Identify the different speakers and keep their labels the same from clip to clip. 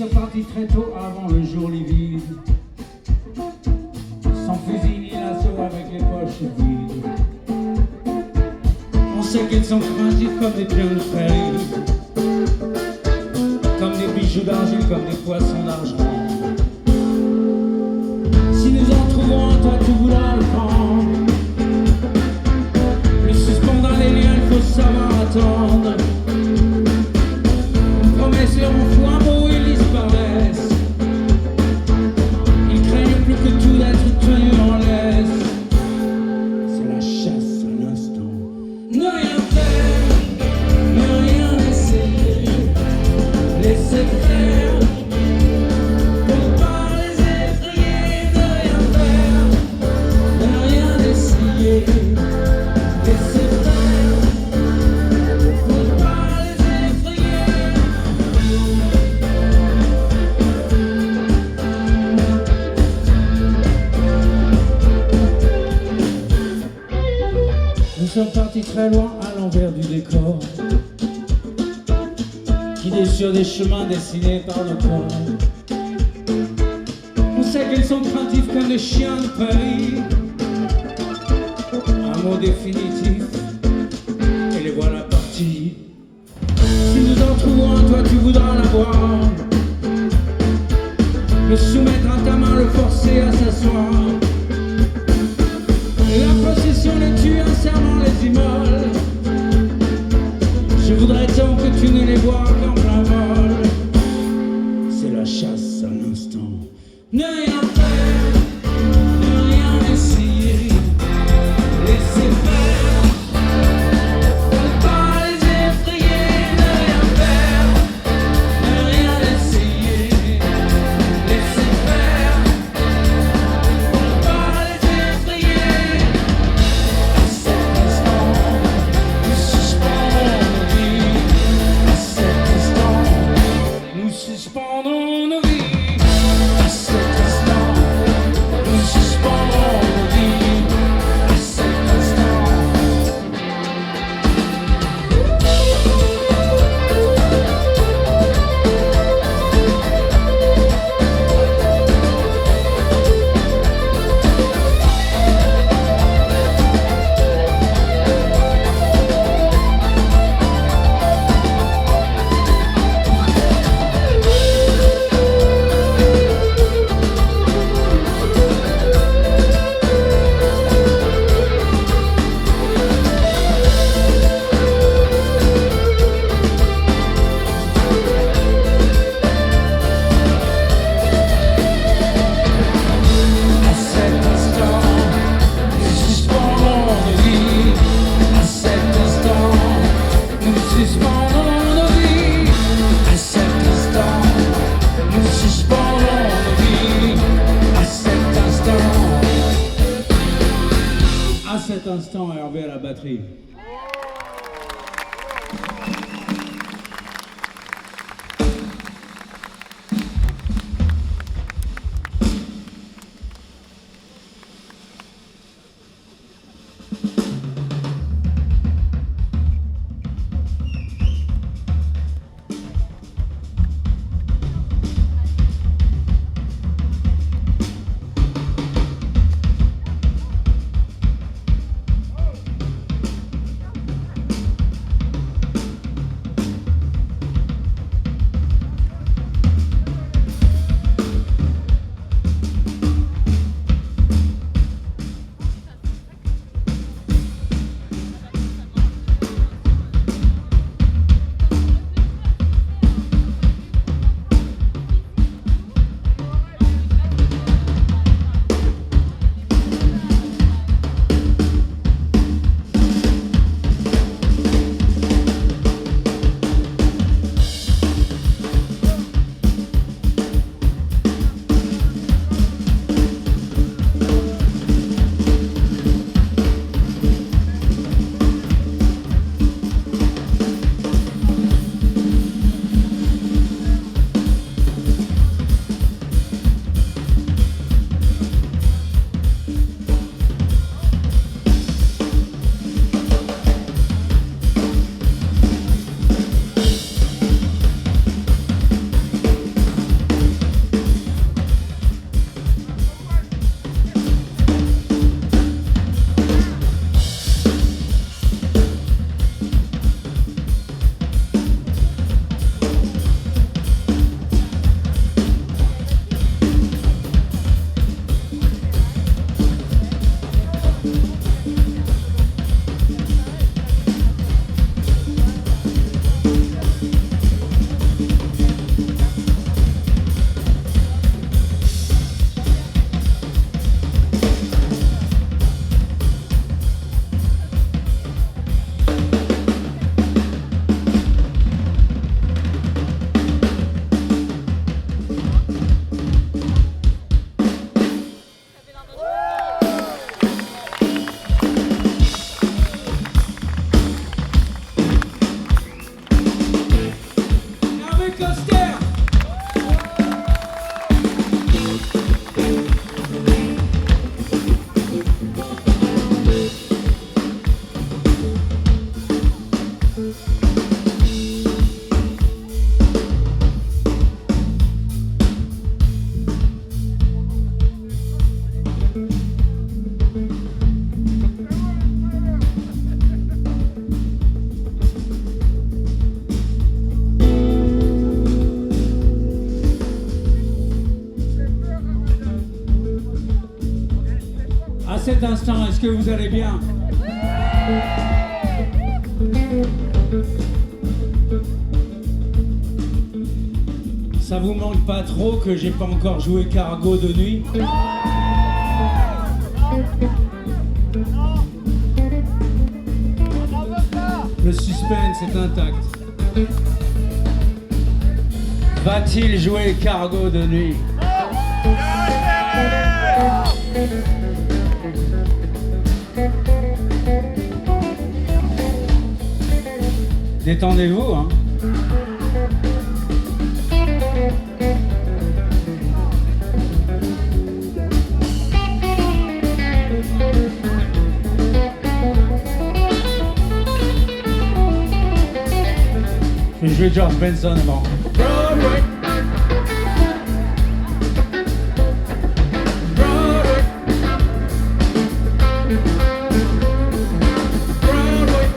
Speaker 1: sont partis très tôt avant le jour livide, sans fusil ni lasso, avec les poches vides. On sait qu'ils sont craintifs comme des pions de prairie, comme des bijoux d'argile, comme des poissons d'argent. Si nous en trouvons un, toi tu voudras le prendre. Le suspendre dans les liens, il faut savoir attendre. Une promesse leur en fout un mot, ils disparaissent. Ils craignent plus que tout d'être tenus en laisse. C'est la chasse à l'instant. Ne rien faire, ne rien essayer, laisser faire. Pour pas les effrayer, ne rien faire, ne rien essayer, laisser faire. Pour pas les effrayer. Nous sommes partis très loin à l'envers du décor, guidés sur des chemins dessinés par le corps. On sait qu'ils sont craintifs comme des chiens de prairie. Un mot définitif, et les voilà partis. Si nous en trouvons un, toi tu voudras l'avoir. Le soumettre à ta main, le forcer à s'asseoir. La possession les tue, un serment les immole. Je voudrais tant que tu ne les vois qu'en plein vol. C'est la chasse à l'instant. Ne rien faire, ne rien essayer, laisser faire. Faut pas les effrayer, ne rien faire, ne rien essayer, laisser faire. Faut pas les effrayer. À cet instant, nous suspendons nos vies. À cet instant, nous suspendons nos vies. À cet instant, nous suspendons nos vies. À cet instant. À cet instant, nous suspendons nos vies. À cet instant, nous suspendons nos vies. À cet instant, nous suspendons nos vies. À cet instant. À cet instant, Hervé à la batterie. cet instant, est-ce que vous allez bien? Ça vous manque pas trop que j'ai pas encore joué Cargo de nuit? Le suspense est intact. Va-t-il jouer Cargo de nuit? Détendez-vous, hein. Je vais jouer George Benson avant. Broadway. Broadway. Broadway.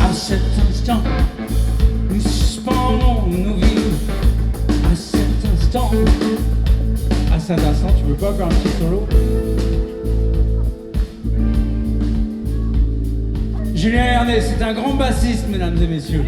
Speaker 1: À cet instant, nous suspendons nos vies. À cet instant. À cet instant, tu veux pas faire un petit solo? Julien Herné, c'est un grand bassiste, mesdames et messieurs.